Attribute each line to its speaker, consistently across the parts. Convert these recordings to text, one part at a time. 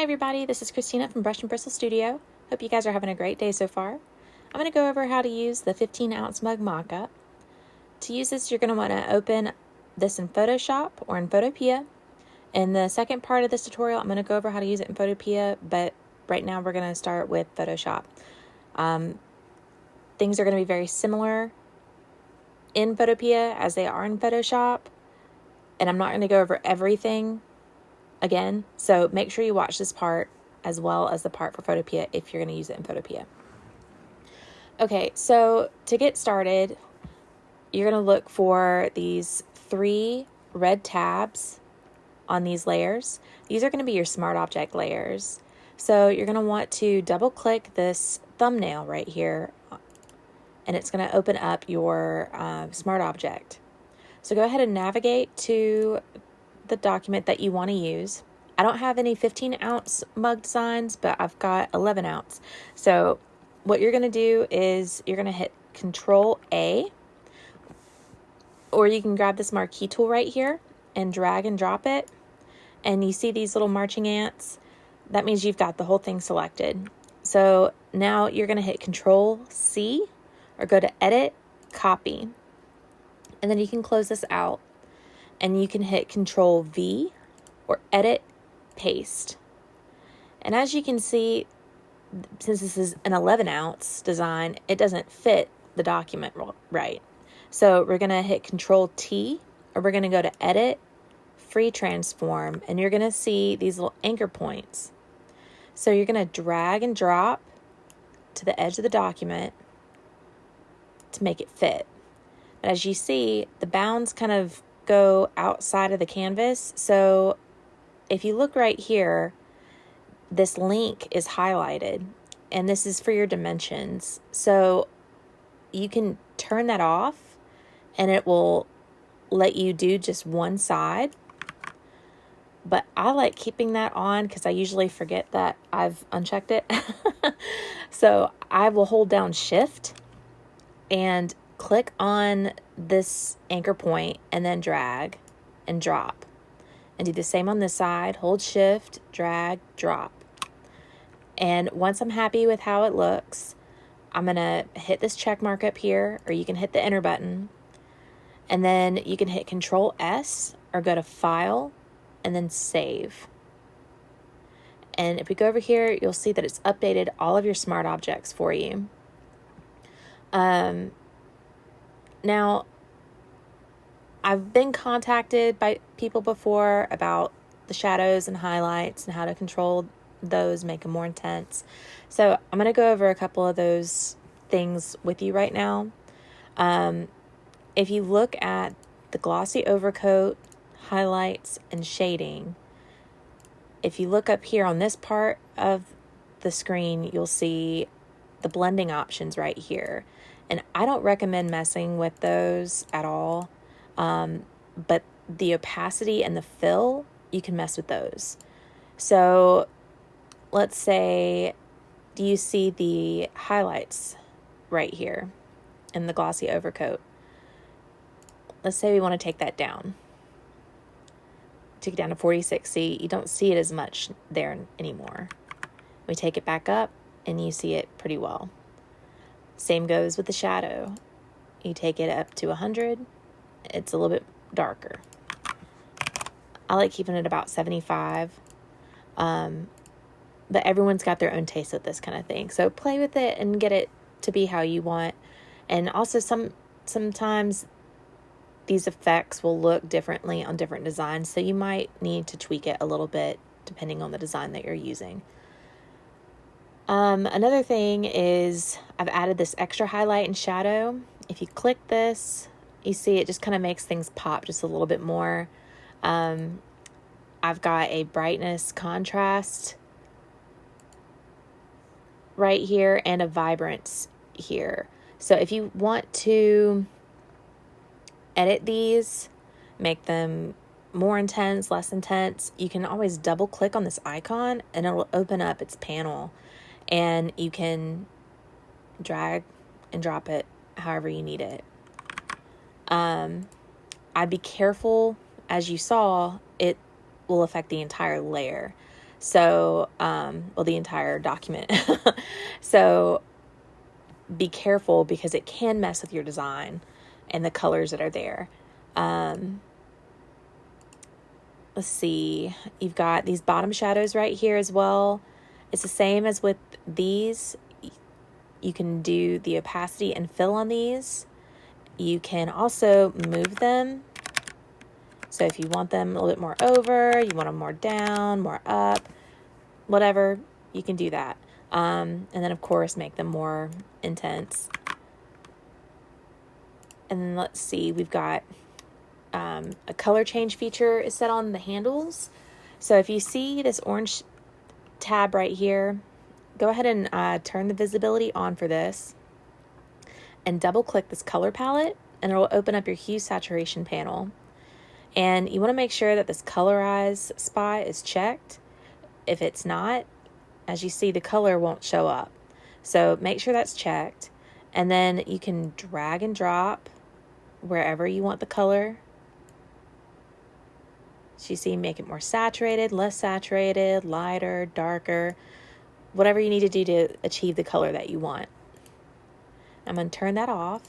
Speaker 1: Hi everybody, this is Christina from Brush and Bristle Studio. Hope you guys are having a great day so far. I'm going to go over how to use the 15-ounce mug Mockup. To use this, you're going to want to open this in Photoshop or in Photopea. In the second part of this tutorial, I'm going to go over how to use it in Photopea, but right now we're going to start with Photoshop. Things are going to be very similar in Photopea as they are in Photoshop, and I'm not going to go over everything again, so make sure you watch this part as well as the part for Photopea if you're going to use it in Photopea. Okay, so to get started, you're going to look for these 3 red tabs on these layers. These are going to be your smart object layers. So you're going to want to double click this thumbnail right here, and it's going to open up your smart object. So go ahead and navigate to the document that you want to use. I don't have any 15-ounce mug designs, but I've got 11-ounce. So what you're going to do is you're going to hit Control A, or you can grab this marquee tool right here and drag and drop it. And you see these little marching ants? That means you've got the whole thing selected. So now you're going to hit Control C or go to Edit, Copy. And then you can close this out. And you can hit Control V or Edit, Paste. And as you can see, since this is an 11-ounce design, it doesn't fit the document right. So we're going to hit Control T, or we're going to go to Edit, Free Transform, and you're going to see these little anchor points. So you're going to drag and drop to the edge of the document to make it fit. But as you see, the bounds kind of go outside of the canvas. So if you look right here, this link is highlighted, and this is for your dimensions. So you can turn that off and it will let you do just one side. But I like keeping that on because I usually forget that I've unchecked it. So I will hold down Shift and click on this anchor point and then drag and drop. And do the same on this side. Hold Shift, drag, drop. And once I'm happy with how it looks, I'm going to hit this check mark up here, or you can hit the enter button. And then you can hit Control S or go to File and then Save. And if we go over here, you'll see that it's updated all of your smart objects for you. Now, I've been contacted by people before about the shadows and highlights and how to control those, make them more intense. So I'm going to go over a couple of those things with you right now. If you look at the glossy overcoat, highlights, and shading, if you look up here on this part of the screen, you'll see the blending options right here. And I don't recommend messing with those at all. But the opacity and the fill, you can mess with those. So let's say, do you see the highlights right here in the glossy overcoat? Let's say we want to take that down. Take it down to 46. See, you don't see it as much there anymore. We take it back up and you see it pretty well. Same goes with the shadow. You take it up to 100. It's a little bit darker. I like keeping it about 75. But everyone's got their own taste with this kind of thing. So play with it and get it to be how you want. And also sometimes these effects will look differently on different designs. So you might need to tweak it a little bit depending on the design that you're using. Another thing is I've added this extra highlight and shadow. If you click this, you see it just kind of makes things pop just a little bit more. I've got a brightness contrast right here and a vibrance here. So if you want to edit these, make them more intense, less intense, you can always double click on this icon and it'll open up its panel, and you can drag and drop it however you need it. I'd be careful, as you saw, it will affect the entire layer. So, well, the entire document. So be careful because it can mess with your design and the colors that are there. Let's see, you've got these bottom shadows right here as well. It's the same as with these. You can do the opacity and fill on these. You can also move them. So if you want them a little bit more over, you want them more down, more up, whatever, you can do that. And then of course make them more intense. And then let's see, we've got a color change feature is set on the handles. So if you see this orange tab right here, go ahead and turn the visibility on for this and double click this color palette, and it'll open up your hue saturation panel. And you want to make sure that this colorize spot is checked. If it's not, as you see, the color won't show up. So make sure that's checked. And then you can drag and drop wherever you want the color. So you see, make it more saturated, less saturated, lighter, darker, whatever you need to do to achieve the color that you want. I'm going to turn that off.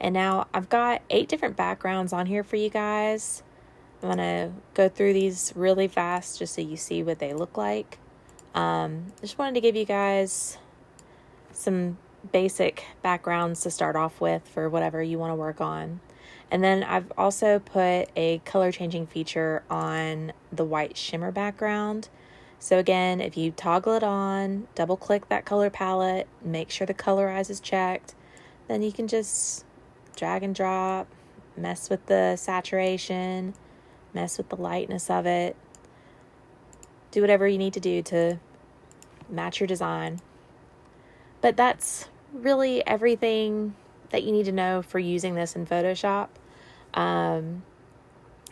Speaker 1: And now I've got 8 different backgrounds on here for you guys. I'm going to go through these really fast just so you see what they look like. Just wanted to give you guys some basic backgrounds to start off with for whatever you want to work on. And then I've also put a color changing feature on the white shimmer background. So again, if you toggle it on, double click that color palette, make sure the colorize is checked, then you can just drag and drop, mess with the saturation, mess with the lightness of it, do whatever you need to do to match your design. But that's really everything that you need to know for using this in Photoshop.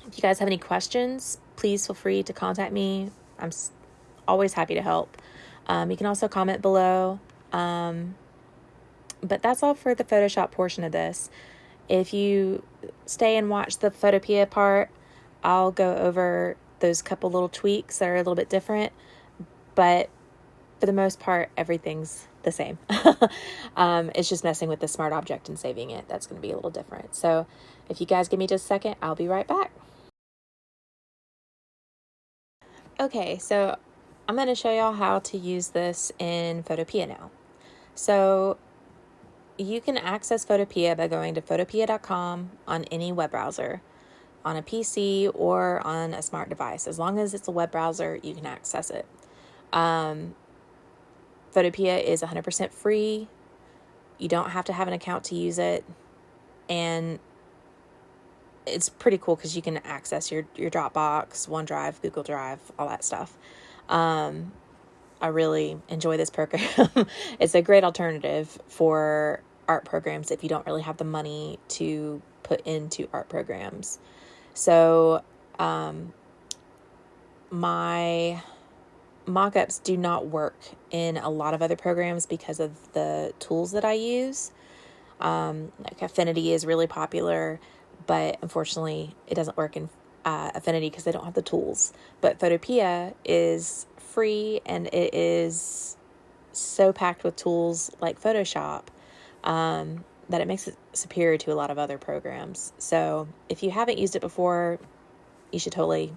Speaker 1: If you guys have any questions, please feel free to contact me. I'm always happy to help. You can also comment below. But that's all for the Photoshop portion of this. If you stay and watch the Photopea part, I'll go over those couple little tweaks that are a little bit different. But for the most part, everything's the same. It's just messing with the smart object and saving it. That's going to be a little different. So if you guys give me just a second, I'll be right back. Okay, so I'm going to show y'all how to use this in Photopea now. So you can access Photopea by going to photopea.com on any web browser, on a PC or on a smart device. As long as it's a web browser, you can access it. Photopea is 100% free. You don't have to have an account to use it. And it's pretty cool because you can access your Dropbox, OneDrive, Google Drive, all that stuff. I really enjoy this program. It's a great alternative for art programs if you don't really have the money to put into art programs. So my mockups do not work in a lot of other programs because of the tools that I use. Like Affinity is really popular, but unfortunately it doesn't work in Affinity because they don't have the tools. But Photopea is free and it is so packed with tools like Photoshop that it makes it superior to a lot of other programs. So if you haven't used it before, you should totally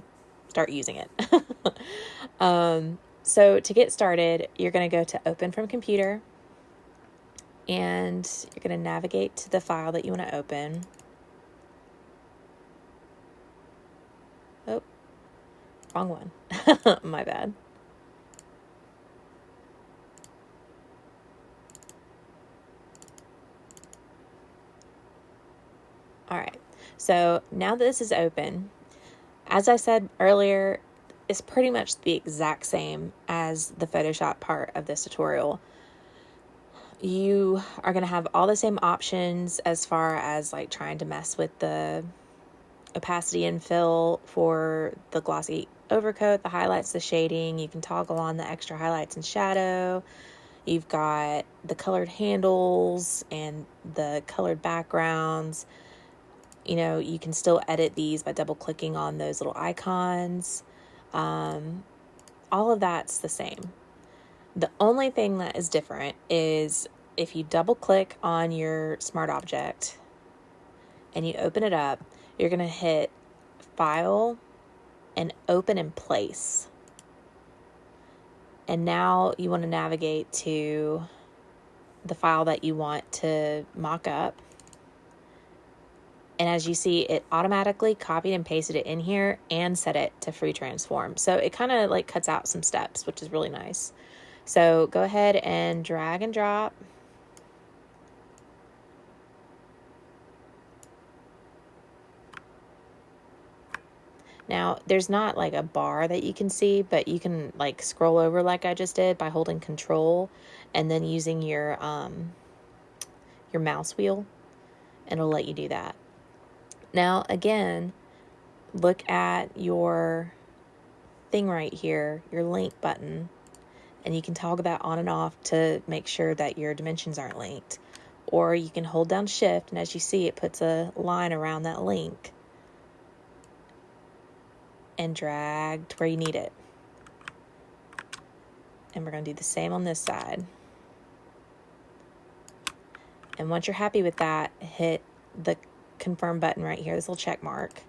Speaker 1: start using it. So to get started, you're going to go to Open from Computer, and you're going to navigate to the file that you want to open. Oh, wrong one. My bad. All right, so now that this is open, as I said earlier, it's pretty much the exact same as the Photoshop part of this tutorial. You are going to have all the same options as far as like trying to mess with the opacity and fill for the glossy overcoat, the highlights, the shading. You can toggle on the extra highlights and shadow. You've got the colored handles and the colored backgrounds. You know, you can still edit these by double clicking on those little icons. all of that's the same. The only thing that is different is if you double click on your smart object and you open it up, you're going to hit File and Open in Place. And now you want to navigate to the file that you want to mock up. And as you see, it automatically copied and pasted it in here and set it to free transform. So it kind of like cuts out some steps, which is really nice. So go ahead and drag and drop. Now, there's not like a bar that you can see, but you can like scroll over like I just did by holding Control and then using your mouse wheel, and it'll let you do that. Now, again, look at your thing right here, your link button, and you can toggle that on and off to make sure that your dimensions aren't linked. Or you can hold down Shift, and as you see, it puts a line around that link and drag to where you need it. And we're going to do the same on this side. And once you're happy with that, hit the confirm button right here, this little check mark.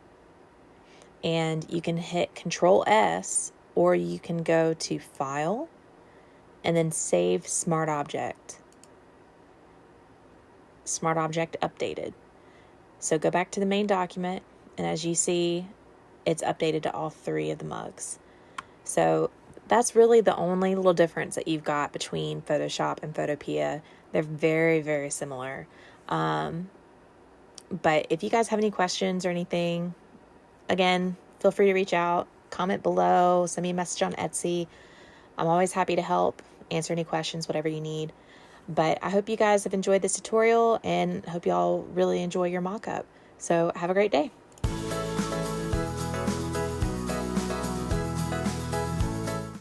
Speaker 1: And you can hit Control S, or you can go to File and then Save Smart Object. Smart Object updated. So go back to the main document, and as you see, it's updated to all 3 of the mugs. So that's really the only little difference that you've got between Photoshop and Photopea. They're very, very similar. But if you guys have any questions or anything, again, feel free to reach out, comment below, send me a message on Etsy. I'm always happy to help, answer any questions, whatever you need. But I hope you guys have enjoyed this tutorial and hope you all really enjoy your mock-up. So have a great day.